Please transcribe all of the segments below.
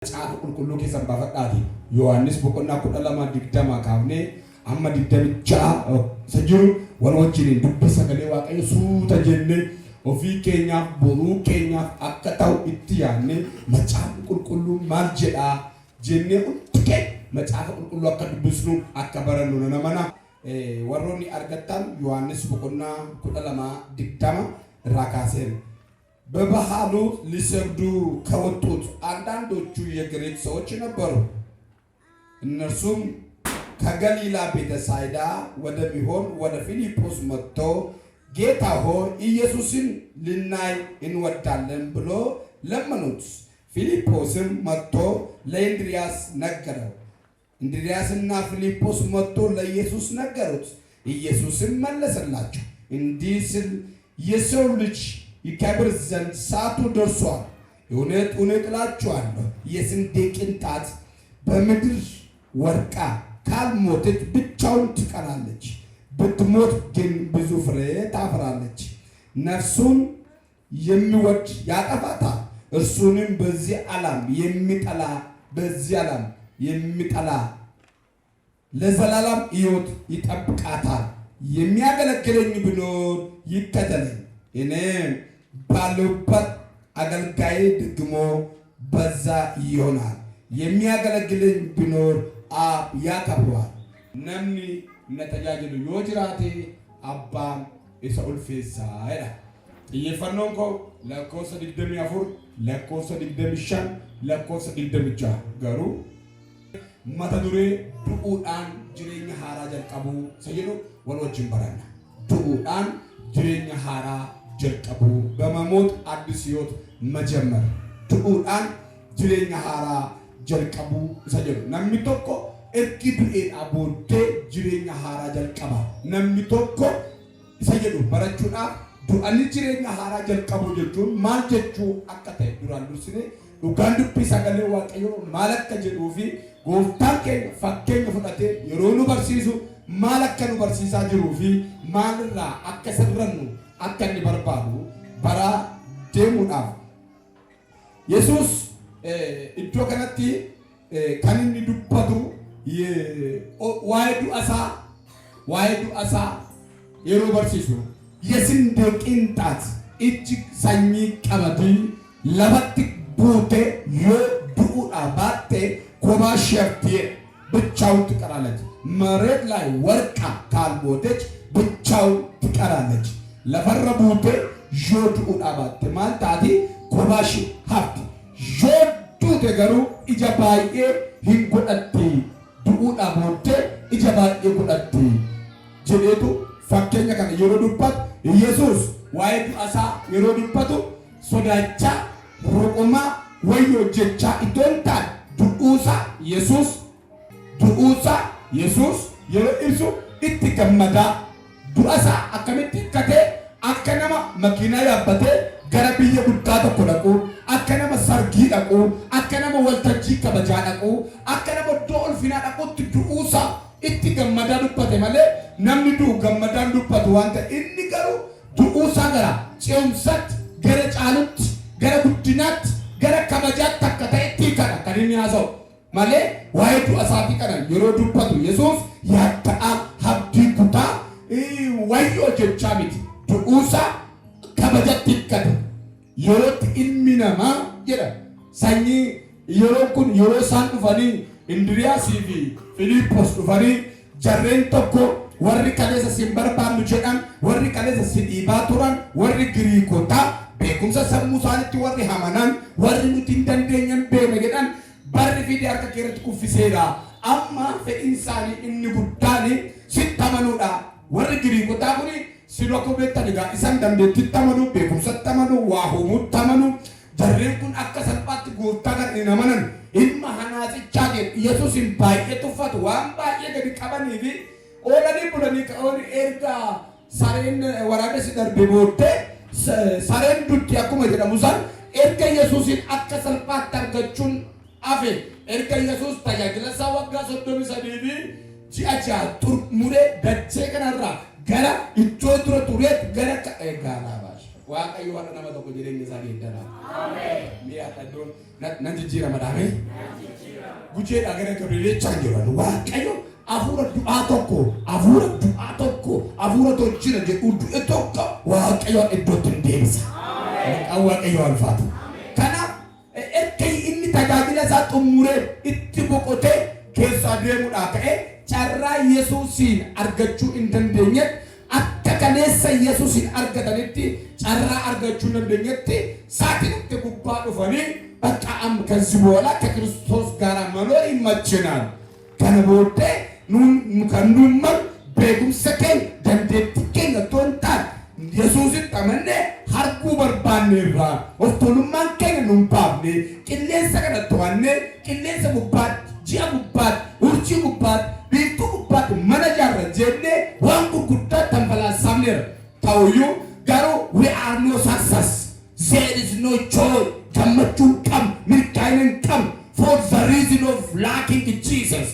Caafu qulqulluu keessan baafadhaati Yohaannis boqonnaa 12:20 kaafnee amma 26 isa jiru wal wajjin dubbii sagalee Waaqayyo suuta jennee ofii keenyaaf boruu keenyaaf akka ta'u itti yaadne macaafa qulqulluu maal jedhaa jennee hundi macaafa qulqulluu akka dubbisnu akka barannu namana warroonni argattan Yohaannis boqonnaa 12:20 irraa kaasee በባህሉ ሊሰግዱ ከወጡት አንዳንዶቹ የግሪክ ሰዎች ነበሩ። እነርሱም ከገሊላ ቤተሳይዳ ወደሚሆን ወደ ፊልጶስ መጥቶ ጌታ ሆይ ኢየሱስን ልናይ እንወዳለን ብሎ ለመኑት። ፊልጶስም መጥቶ ለእንድርያስ ነገረው። እንድርያስና ፊልጶስ መጥቶ ለኢየሱስ ነገሩት። ኢየሱስም መለሰላቸው እንዲህ ሲል የሰው ልጅ ይከብር ዘንድ ሰዓቱ ደርሷል። እውነት እውነት እላችኋለሁ የስንዴ ቅንጣት በምድር ወድቃ ካልሞተች ብቻውን ትቀራለች፣ ብትሞት ግን ብዙ ፍሬ ታፈራለች። ነፍሱን የሚወድ ያጠፋታል፣ እርሱንም በዚህ ዓለም የሚጠላ ለዘላለም ሕይወት ይጠብቃታል። የሚያገለግለኝ ቢኖር ይከተለኝ፣ እኔ ባለሁበት አገልጋዬ ደግሞ በዛ ይሆናል። የሚያገለግለኝ ቢኖር አብ ያከብረዋል። ነምኒ ነተጃጅሉ yoo jiraate abbaan isa ulfeessaa jedha. Xiyyeeffannoon koo lakkoofsa 24, lakkoofsa 25, lakkoofsa 26 garuu mata duree du'uudhaan jireenya haaraa jalqabuu isa jedhu wal wajjin baranna. Du'uudhaan jireenya haaraa jalqabu በመሞት አዲስ ሕይወት መጀመር du'uudhaan jireenya haaraa jalqabu isa jedhu namni tokko ergi du'eedhaa booddee jireenya haaraa jalqaba. Namni tokko isa jedhu barachuudhaaf du'anii jireenya haaraa jalqabu jechuun maal jechuu akka ta'e duraan dursine dhugaan dubbii sagalee Waaqayyoo maal akka jedhuu fi gooftaan keenya fakkeenya fudhatee yeroo nu barsiisu maal akka nu barsiisaa jiruu fi maalirraa akka sirrannu akka inni barbaadu bara deemuudhaaf Yesuus iddoo kanatti kan inni dubbatu waa'ee du'asaa yeroo barsiisu የስንዴ ቅንጣት እጅግ sanyii qabatee lafatti buutee yoo du'uudhaa baatte kophaa ishee haftee ብቻውን ትቀራለች። መሬት ላይ ወድቃ ካልሞተች ብቻውን ትቀራለች። ለፈረ ቡቴ yoo du'uudhaa baatte maal taati? kophaa ishee hafti። yoo duute garuu ija baay'ee hin godhatti, du'uudhaa booddee ija baay'ee godhatti jedheetu fakkeenya kana yeroo dubbatu Yesuus waa'ee du'asaa yeroo dubbatu sodaachaa roqomaa wayyoo jechaa itoo hin taane du'uusaa Yesuus yeroo ibsu itti gammadaa du'asaa akkamitti hikkatee akka nama makiinaa yaabbatee gara biyya guddaa tokko dhaqu, akka nama sargii dhaqu, akka nama waltajjii kabajaa dhaqu, akka nama iddoo ulfinaa dhaqutti du'uusaa itti gammadaa dubbate malee namni du'u gammadaan dubbatu waan ta'e inni garuu du'uusaa gara ce'umsaatti, gara caalutti, gara guddinaatti, gara kabajaatti akka ta'etti kana kan inni haasa'u malee waa'ee du'asaatii kana yeroo dubbatu Yesuus yaaddaa abdii kutaa wayyoo jechaa miti. Du'uusaa kabajatti hikkate yerootti ilmi namaa jedha. Sanyii yeroo kun yeroo isaan dhufanii Indiriyaasii fi Filiiphoos dhufanii jarreen tokko warri kaleessa sin barbaannu jedhan, warri kaleessa si dhiibaa turan, warri Giriikotaa beekumsa sammuu isaaniitti warri hamanan, warri nuti hin dandeenyen beekne jedhan barri fidee harka keerratti kuffiseera. Amma fedhiin isaanii inni guddaan sitti amanuudha. Warri Giriikotaa kuni si dhokko beektanigaa isaan dandeettitti amanu, beekumsatti amanu, waa uumuutti amanu. Jarreen kun akka salphaatti gooftaa kan hin amanan ilma hanaasichaa jedhu Yesuusin baay'ee tuffatu waan baay'ee gadi qabanii fi oolanii bulanii ka'oon erga sareen waraabessi darbe booddee sareen dutti akkuma jedhamu san erga Yesuusin akka salphaatti argachuun hafe erga Yesuus tajaajila isaa waggaa 33 fi ji'a 6 muree dachee kanarraa gara iddoo dura tureetti gara Waaqayyo waan nama tokko jireenya isaa geeddaraa. Ameen. Mi'a nan jijjiira madame gujee dhagara Gabriel chanjira waaqayyo afura du'aa tokko afura tolchina jedhu du'e tokko waaqayyo iddootti deebisa waaqayyo alfaatu kanaaf erga inni tajaajila isaa xumuree itti boqotee keessa deemuudhaa ka'e carraa Yesuusin argachuu hin dandeenyetti akka kaleessa Yesuusin argatanitti carraa argachuu hin dandeenyetti saatiin gubbaa dhufanii bakka amma ከዚህ በኋላ ከክርስቶስ ጋር መኖር ይመችናል ከነቦቴ ከኑመር beekumsa keenya dandeettii keenya toontaan Yesuusin xamanne harkuu barbaanneerraa of tolummaan keenya nun baafne qilleensa kana to'anne qilleensa gubbaatti ji'a gubbaatti urjii gubbaatti biiftuu gubbaatti mana jaarra jennee waan gurguddaa tanbalaasamneera ta'uyyuu garuu we are no success there is no joy gammachuun qab milkaa'ina qab for the reason of lacking Jesus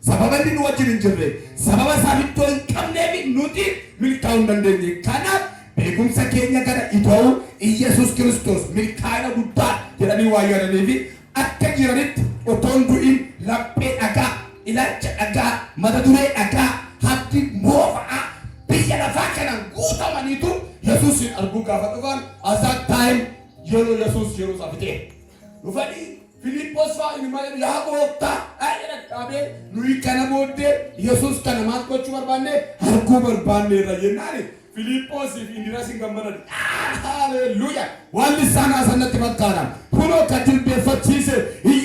sababa inni nu wajjin hin jirre sababa saafittoo hin qabneef nuti milkaa'uu hin dandeenye kanaaf beekumsa keenya kana itoo Iyesuus Kiristoos milkaa'ina guddaa jedhanii waa yaadaniifi akka jiranitti otoon du'in laphee dhagaa ilaalcha dhagaa mata duree dhagaa habdi moofa'aa biyya lafaa kanaan guutamaniitu Yesuusin arguu gaafa dhufan as that time yeroo Yesuus yeroo saafitee dhufanii Filiphos fa'aa inni malee yaa gooftaa dhaabee nuyi kana booddee Yesuus kana maal gochuu barbaanne arguu barbaanneerra jennaani Filiphos fi Indiriyaas hin gammadan haleluuyaa waan lisaan asannatti fakkaata kunoo ka jilbeeffachiise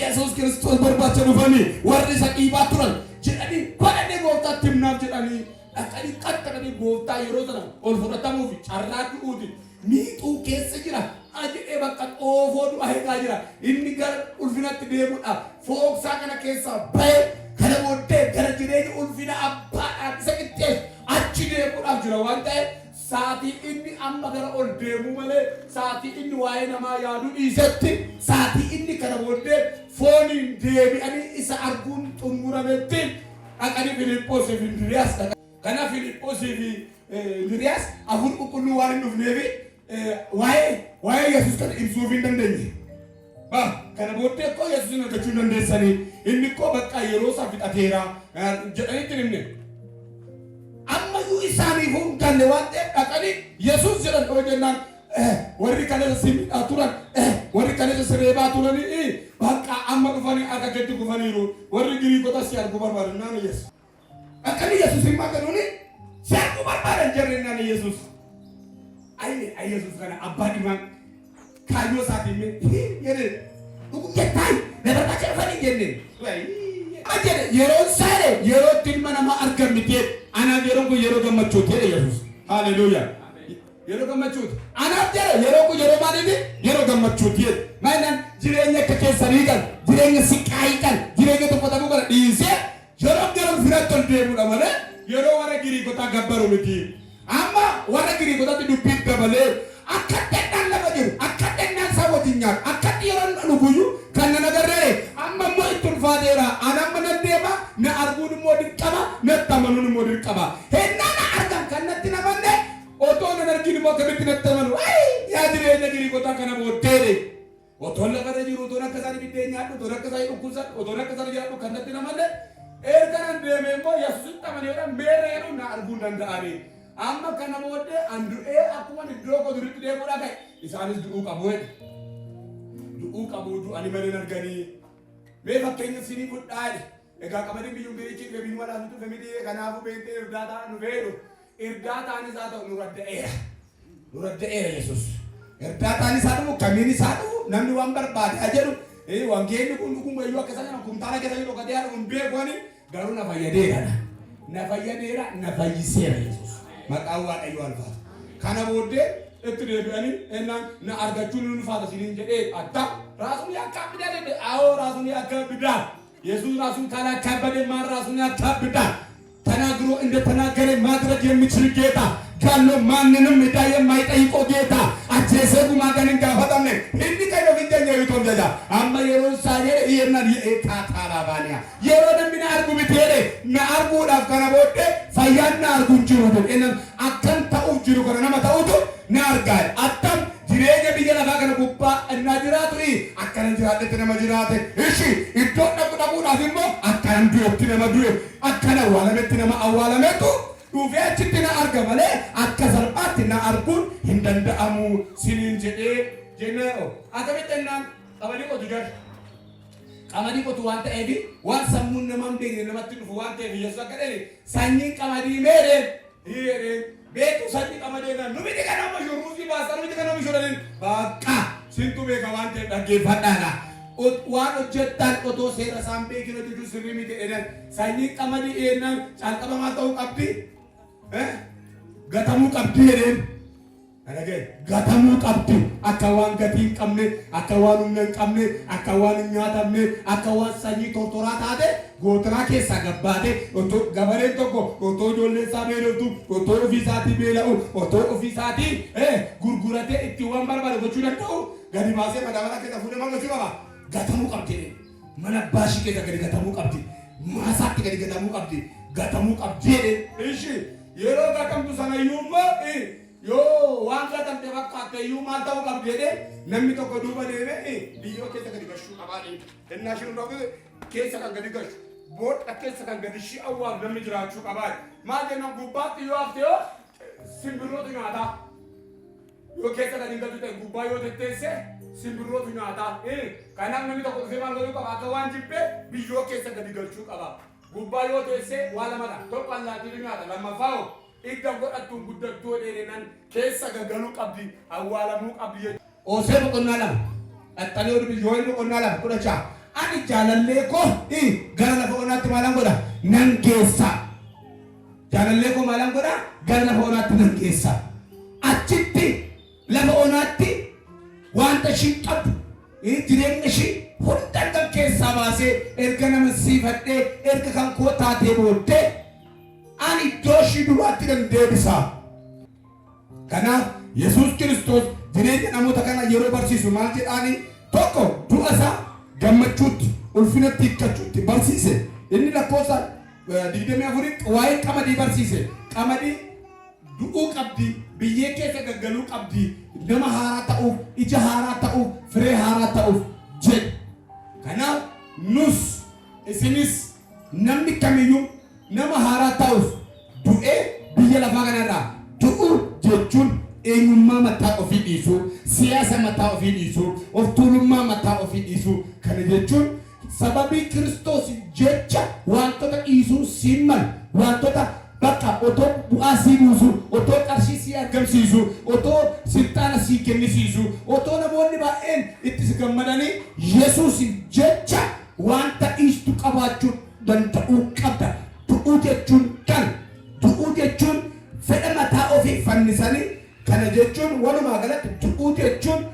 Yesuus Kiristoos barbaacha dhufanii warri isa dhiibaa turan jedhanii godhanii gooftaatti himnaaf jedhanii dhaqanii qaxxadanii gooftaa yeroo sana ol fudhatamuuf carraa du'uuti miixuu keessa jira ajee bakka xoofoo du'a eegaa jira inni gara ulfinatti deemuudhaaf fooksaa kana keessaa ba'ee kana booddee gara jireenya ulfina abbaadhaan isa qixxeessu achi deemuudhaaf jira waan ta'eef saatii inni amma gara ol deemu malee saatii inni waa'ee namaa yaaduu dhiisetti saatii inni kana booddee fooniin deebi'anii isa arguun xumurametti dhaqanii Filiphosii fi Indiriyaas kana Filiphosii fi Indiriyaas afur qulqulluu waan hin dhufneefi waa'ee Yesuus kana ibsuuf hin dandeenye kana booddee koo Yesuusin argachuu hin dandeessanii inni koo bakka yeroo isaa fixateera jedhanitti himne ammayyuu isaaniif hin galle waan ta'eef dhaqanii Yesuus jedhan dhoo jennaan warri kaneessa simidhaa turan warri kaneessa sireebaa turanii bakka amma dhufanii akka keetti gufaniiru warri Giriikota si arguu barbaadan naan Yesuus dhaqanii Yesuus hin magaluuni si arguu barbaadan jarreen naan Yesuus ay Yesuus kana abbaa dhimaan kaayoo isaatiin jedhe dhugugeettaan dabarbacha dhufanii jenneen ajjene yeroo saare yeroo ilma namaa argammitee anaaf yeroo kun yeroo gammachuuti jedhe Yesuus haleluuyaa yeroo gammachuuti anaaf jedhe yeroo kun yeroo maaliiti yeroo gammachuuti jedhe maalinaan jireenya akka keessanii kan jireenya siqaayii kan jireenya tuffatamuu kana dhiisee yeroo gara ulfinaatti ol deemuudha malee yeroo warra Giriikotaa gabbaru miti amma warra Giriikotaatti dubbiin dabalee akka dhedhaan lafa jiru akka dhedhaan isaa wajjin nyaatu akka yeroo dhuguyyuu kan na nagarree amma immoo itti ulfaateera anamma nan deema na arguun immoo dirqama natti amanuun immoo dirqama hennaa na argan kan natti namanne otoo nan argin immoo akkamitti natti amanu yaa jireenya Giriikotaa kana booddeedhe otoo lafarra jiru otoon akka isaanii biddeen nyaadhu otoon akka isaanii dhukkubsan otoon akka isaanii jiraadhu kan natti namanne erganan deeme immoo Yesuusitti amaneedha meereeru na arguun danda'anii amma kana booddee andu'ee akkuma iddoo goduritti deemuudha ka'e isaanis du'uu qabu du'anii malee arganii mee fakkeenya sinii fudhaadhe egaa qamadii biyyuun birichi dhufe biyyuma dhaasutu dhufe miti kanaafuu beektee irdaataa nu feedu irdaataanis haa ta'u nu radda'eera Yesuus irdaataanis haa ta'u kamiin isaa dhufu namni waan barbaade haa jedhu wangeelli kun dhuguma iyyuu akka sana kumtaala keessatti dhokatee haa dhufu beekoni garuu na fayyadeera na fayyiseera Yesuus maqaan Waaqayyoo alfaatu kana booddee itti deebi'anii ennaan na argachuun nu faata siniin jedhee adda raasuun yakkaabbidaa jedhe awoo raasuun yakkaabbidaa Yesuus raasuun ካላካበደ ማን ራሱን ያካብዳል ተናግሮ እንደተናገረ ማድረግ የሚችል ጌታ ካለ ማንንም ዕዳ የማይጠይቀው ጌታ አጀሰጉ ማገንን ጋፈጣነ እንዲ ከዶ ቢደኛ ይቶም ጀዳ አማ የሮሳሌ ይየና የታታራባኒያ የሮደምና አርጉ ቢቴሬ ናአርጉ ዳፍከና ቦዴ ፈያና አርጉ እንጅሩ እነ አከን ታኡ ጅሩ ከና መታውቱ ናርጋል አተም jireenya biyya lafaa kana gubbaa innaa jiraatu akkana jiraadhetti nama jiraate ishi iddoo dhaquudhaaf immoo akkanaan du'etti nama du'e akkan awwaalametti nama awwaalametu dhufee achitti na arga malee akka salphaatti na arguun hin danda'amu siniin jedhee jennee akkamitti ennaan qamadii qotu jira. Qamadii qotu waan ta'eef waan sammuun nama hin beekne namatti dhufu waan ta'eef Yesuus akka jedhe sanyiin qamadii meereen hiireen beeku sanyii qamadii na numiti kana mashurruufi baasaa numiti kana mashurruufi bakka sintu beeka waan ta'eef dhaggeeffadhaadha. Waan hojjettaan otoo seera isaan beekin hojjechuun sirrii miti jedhan sanyii qamadii eenyaan caalqabamaa ta'uu qabdi gatamuu qabdi jedheen. Gatamuu qabdi akka waan gatii hin qabne akka waan humna hin qabne akka waan hin nyaatamne akka waan sanyii tortoraa taate gootaraa keessaa gabbaate otoo gabareen tokko otoo ijoollee isaa beeloftu otoo ofii isaatii beela'u otoo ofii isaatii gurguratee itti waan barbaade gochuu danda'u gadi baasee madaabara keessa fuudhee maal gochuu qaba gatamuu qabdi mana baashii keessa gadi gatamuu qabdi maasaatti gadi gatamuu qabdi ishi yeroo gatamtu sanayyuu immoo yoo waan gatamte fakkaate iyyuu maal ta'uu qabdi jedhee namni tokko duuba deemee biyyoo keessa gadi gashuu qabaadhe innaa shiru dhaqee keessa kan gadi gashu booda keessa kan gadi shi'awwaaf namni jiraachuu qabaadhe maal jennaan gubbaatti yoo hafte yoo simbirrootu nyaataa yoo keessa gadi gadu ta'e gubbaa yoo tetteesse simbirrootu nyaataa kanaaf namni tokko dhufee maal godhuu qaba akka waan jibbee biyyoo keessa gadi galchuu qaba gubbaa yoo teesse waa lamadha tokko allaattii nyaata lammaffaa idda godhattuun guddattuu dheerinaan keessa gagaluu qabdi awwaalamuu qabdi jechuudha. Osee boqonnaa lama dhaxxalee oduu yoo boqonnaa lama kudhachaa ani jaalallee koo gara lafa onaatti maalan godha nan geessa. Jaalallee koo maalan godha gara lafa onaatti nan geessa. Achitti lafa onaatti wanta ishii qabdu jireenya ishii hunda kan keessaa baasee erga nama siifadhee erga kan koo taatee booddee ani doshi duraatti nan deebisa. Kanaaf Yesuus Kiristoos jireenya namoota kana yeroo barsiisu maal jedhaani tokko du'a isaa gammachuutti ulfinatti hiikkachuutti barsiise. Inni lakkoofsa 24 waa'ee qamadii barsiise. Qamadii du'uu qabdi, biyyee keessa gaggaluu qabdi, nama haaraa ta'uuf, ija haaraa ta'uuf, firee haaraa ta'uuf jedhe. Kanaaf nus isinis namni kamiyyuu nama haaraa ta'uuf du'ee biyya lafaa kanarraa du'uu jechuun eenyummaa mataa ofii dhiisuu, siyaasa mataa ofii dhiisuu, of tuulummaa mataa ofii dhiisuu kana jechuun sababii Kiristoos jecha wantoota dhiisuu siin malu wantoota bakka otoo bu'aa sii buusu otoo qarshii sii argamsiisu otoo silxaana sii kennisiisu otoo namoonni baay'een itti si gammadanii Yesuus jecha wanta dhiistu qabaachuu danda'uu qabda. Du'uu jechuun fedha mataa ofii fannisanii kana jechuun walumaa galatti du'uu jechuun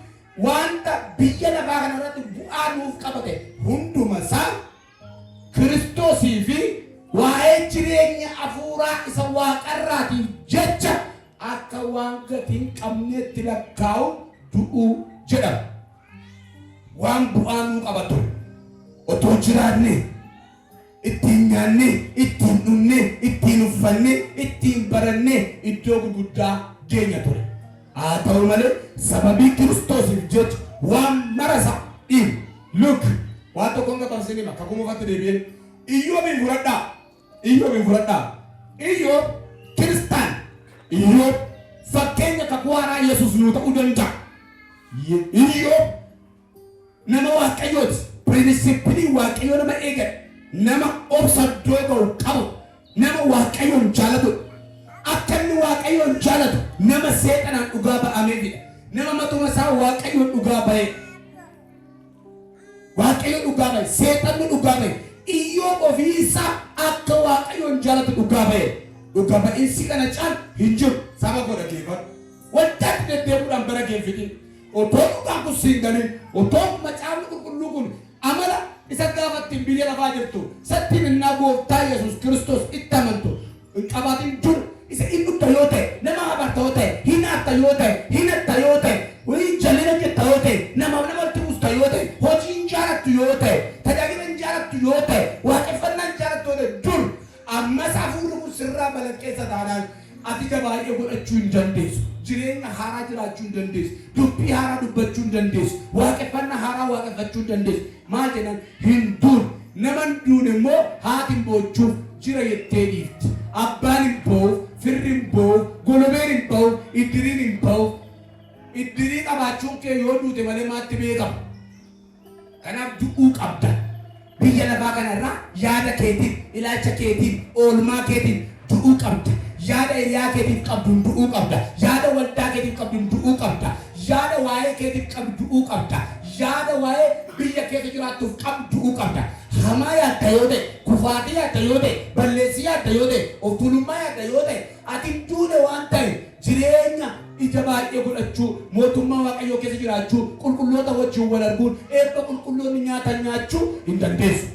wanta biyya lafaa kanarratti bu'aa nuuf qabate hunduma isaa Kiristoosii fi waa'ee jireenya hafuuraa isa waaqarraatiif jecha akka waan gatii hin qabneetti lakkaa'u du'uu jedhama. Waan bu'aa nuuf qabatu otoo jiraanne ittiin nyaanne, ittiin dhunne, ittiin uffanne, ittiin baranne iddoo gurguddaa geenya ture. Haa ta'u malee sababii Kiristoosiif jecha waan marasa dhiibu. Look, waan tokko nga barsiin hima kakuma uffatte deebi'ee Iyyoobiin fudhadhaa. Iyyoob Kiristaan. Iyyoob fakkeenya kakuu haaraa Yesuus nuu ta'uu danda'a. Iyyoob nama Waaqayyooti. Pirinsipilii Waaqayyoo nama eegale. Nama obsa doogoo qabu nama Waaqayyoon jaalatu akka inni Waaqayyoon jaalatu nama seexanaan dhugaa ba'ameefidha. Nama matuma isaa Waaqayyoon dhugaa ba'e seexanni dhugaa ba'e Iyyoob ofii isaa akka Waaqayyoon jaalatu dhugaa ba'e. Dhugaa ba'iinsi kana caal hin jiru saba godha geeffadhu wantaatti deddeebiidhaan bara geeffidhin otoo dhugaan kun siin galin otoo macaafni qulqulluu kun amala isa gaafattiin biyya lafaa jirtu sattiin innaa gooftaa Yesuus Kiristoos itti amantu qabaatiin jiru isa inni dhutta yoo ta'e nama habarta yoo ta'e hinatta yoo ta'e hinatta yoo ta'e wayii jalina jetta yoo ta'e namatti buusta yoo ta'e hojii hin jaalattu yoo ta'e tajaajila hin jaalattu yoo ta'e waaqeffannaa hin jaalattu yoo ta'e dur ammas hafuurri kun sirraa balaqqeessa taanaan ati baay'ee godhachuu hin dandeessu jireenya haaraa jiraachuu hin dandeessu. Dubbii haaraa dubbachuu hin dandeessu. Waaqeffannaa haaraa waaqeffachuu hin dandeessu. Maal jedhan hin duun. Nama hin duune immoo haati hin boochuuf jira jettee dhiifti. Abbaan hin boo'u, firri hin boo'u, golobeen hin ba'u, iddiriin hin ba'u. Iddirii qabaachuun kee yoo duute malee maatti beekama. Kanaaf du'uu qabda. Biyya lafaa kanarraa yaada keetiin, ilaalcha keetiin, oolmaa keetiin du'uu qabda. Yaada hiriyaa keetiif qabdu du'uu qabda. Yaada waldaa keetiif qabdu du'uu qabda. Yaada waa'ee keetiif qabdu du'uu qabda. Yaada waa'ee biyya keessa jiraattuuf qabdu du'uu qabda. Hamaa yaadda yoo ta'e, kufaatii yaadda yoo ta'e, balleessii yaadda yoo ta'e, of tuulummaa yaadda yoo ta'e, ati duune waan ta'e jireenya ija baay'ee godhachuu, mootummaa Waaqayyoo keessa jiraachuu, qulqulloota wajjin wal arguun, eebba qulqulloonni nyaatan nyaachuu hin dandeessu.